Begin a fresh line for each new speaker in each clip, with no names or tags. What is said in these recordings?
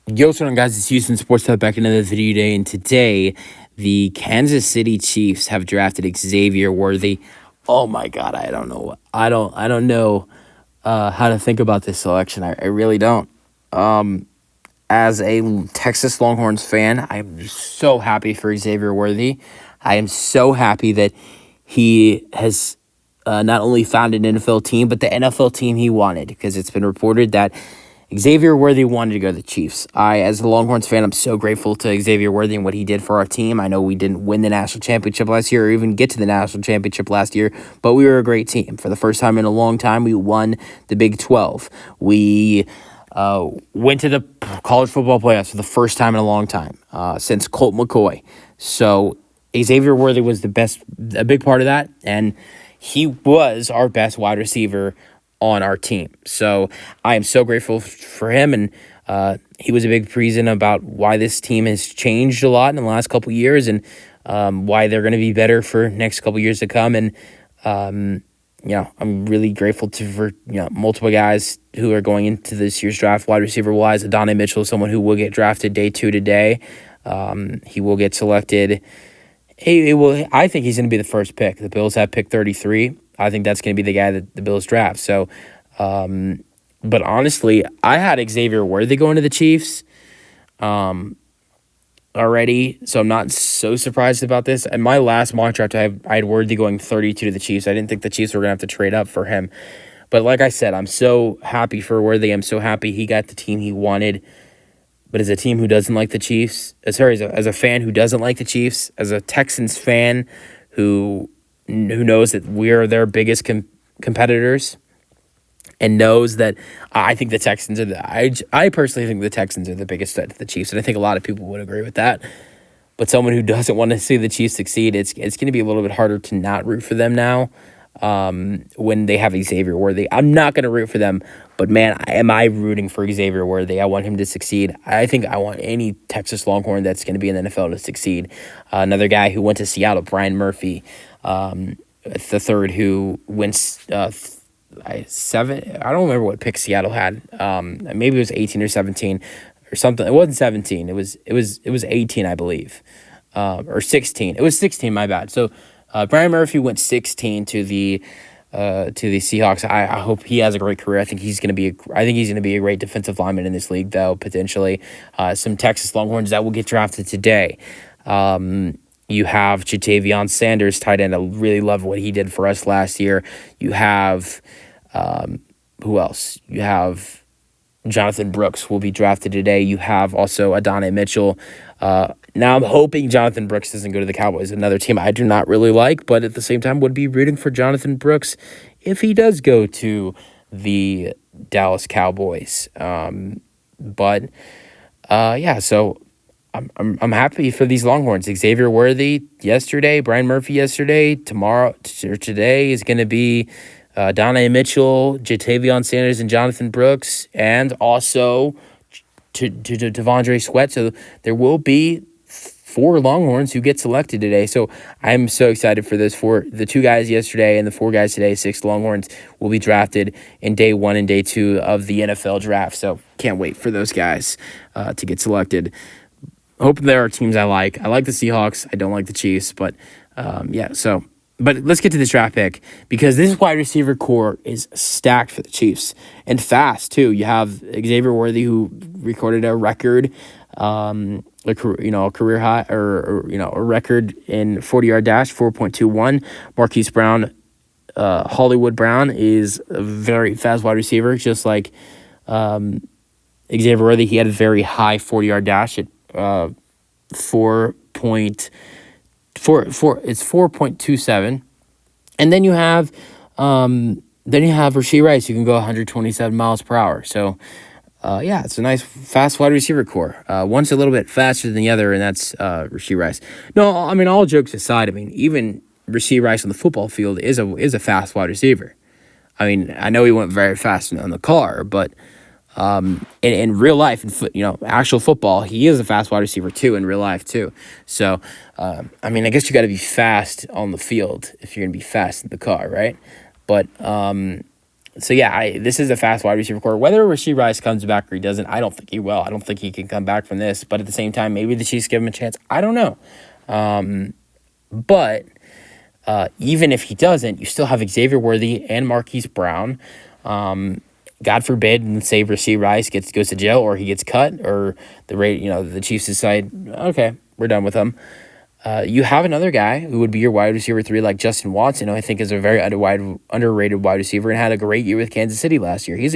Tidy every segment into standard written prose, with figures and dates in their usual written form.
Yo, what's going on, guys? It's Houston Sports Talk back another video today, and today the Kansas City Chiefs have drafted Xavier Worthy. Oh my God, I don't know. I don't know how to think about this selection. I really don't. As a Texas Longhorns fan, I'm so happy for Xavier Worthy. I am so happy that he has not only found an NFL team, but the NFL team he wanted, because it's been reported that Xavier Worthy wanted to go to the Chiefs. As a Longhorns fan, I'm so grateful to Xavier Worthy and what he did for our team. I know we didn't win the national championship last year or even get to the national championship last year, but we were a great team. For the first time in a long time, we won the Big 12. We went to the college football playoffs for the first time in a long time since Colt McCoy. So Xavier Worthy was a big part of that, and he was our best wide receiver on our team. So I am so grateful for him, and he was a big reason about why this team has changed a lot in the last couple of years, and why they're going to be better for next couple of years to come. And I'm really grateful for multiple guys who are going into this year's draft, wide receiver wise. Adonai Mitchell is someone who will get drafted day 2 today. He will get selected. I think he's going to be the first pick. The Bills have pick 33. I think that's going to be the guy that the Bills draft. So, but honestly, I had Xavier Worthy going to the Chiefs already, so I'm not so surprised about this. And my last mock draft, I had Worthy going 32 to the Chiefs. I didn't think the Chiefs were going to have to trade up for him. But like I said, I'm so happy for Worthy. I'm so happy he got the team he wanted. But as a team who doesn't like the Chiefs, as a fan who doesn't like the Chiefs, as a Texans fan who knows that we're their biggest competitors, and knows that I think the Texans are I personally think the Texans are the biggest threat to the Chiefs, and I think a lot of people would agree with that. But someone who doesn't want to see the Chiefs succeed, it's going to be a little bit harder to not root for them now. When they have Xavier Worthy, I'm not going to root for them, but man, am I rooting for Xavier Worthy. I want him to succeed. I think I want any Texas Longhorn that's going to be in the NFL to succeed. Another guy who went to Seattle, Brian Murphy, the third, who went 7. I don't remember what pick Seattle had. Maybe it was 18 or 17 or something. It wasn't 17. It was 18, I believe, or 16. It was 16. My bad. So. Brian Murphy went 16 to the Seahawks. I hope he has a great career. I think he's going to be a great defensive lineman in this league, though, potentially. Some Texas Longhorns that will get drafted today. You have Jatavion Sanders, tight end. I really love what he did for us last year. You have who else? You have Jonathan Brooks will be drafted today. You have also Adonai Mitchell. Now I'm hoping Jonathan Brooks doesn't go to the Cowboys, another team I do not really like, but at the same time would be rooting for Jonathan Brooks if he does go to the Dallas Cowboys. So I'm happy for these Longhorns. Xavier Worthy yesterday, Brian Murphy yesterday. Today is going to be Adonai Mitchell, Jatavion Sanders, and Jonathan Brooks, and also to Devondre Sweat. So there will be 4 Longhorns who get selected today. So I'm so excited for those 4. The 2 guys yesterday and the 4 guys today, 6 Longhorns will be drafted in day 1 and day 2 of the NFL draft. So can't wait for those guys to get selected. Hope there are teams I like. I like the Seahawks. I don't like the Chiefs, but But let's get to this draft pick, because this wide receiver core is stacked for the Chiefs, and fast too. You have Xavier Worthy, who recorded a record, a career high, or a record in 40-yard dash, 4.21. Marquise Brown, Hollywood Brown, is a very fast wide receiver, just like Xavier Worthy. He had a very high 40-yard dash at 4.27, and then you have Rashee Rice, who can go 127 miles per hour. So it's a nice fast wide receiver core. One's a little bit faster than the other, and that's Rashee Rice. No, I mean, all jokes aside, I mean, even Rashee Rice on the football field is a fast wide receiver. I mean, I know he went very fast on the car, but in real life, actual football, he is a fast wide receiver too, in real life too. So, I guess you got to be fast on the field if you're going to be fast in the car, right? But So yeah, this is a fast wide receiver core. Whether Rashee Rice comes back or he doesn't, I don't think he will. I don't think he can come back from this. But at the same time, maybe the Chiefs give him a chance. I don't know. But even if he doesn't, you still have Xavier Worthy and Marquise Brown. God forbid, and say Rashee Rice goes to jail or he gets cut or the Chiefs decide, okay, we're done with him. You have another guy who would be your wide receiver 3, like Justin Watson, who I think is a very underrated wide receiver and had a great year with Kansas City last year. He's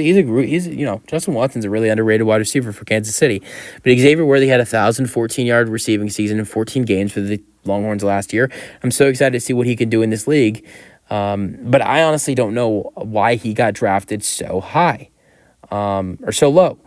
Justin Watson's a really underrated wide receiver for Kansas City. But Xavier Worthy had 1,014-yard receiving season in 14 games for the Longhorns last year. I'm so excited to see what he can do in this league. But I honestly don't know why he got drafted so high or so low.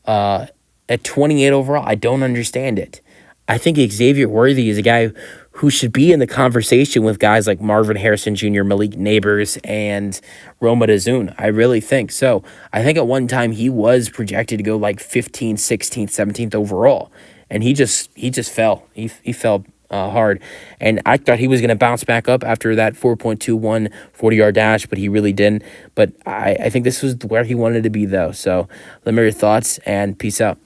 At 28 overall, I don't understand it. I think Xavier Worthy is a guy who should be in the conversation with guys like Marvin Harrison Jr., Malik Neighbors, and Roma Dazun. I really think so. I think at one time he was projected to go like 15th, 16th, 17th overall, and he just fell. He fell hard, and I thought he was going to bounce back up after that 4.21 40-yard dash, but he really didn't. But I think this was where he wanted to be, though. So let me know your thoughts, and peace out.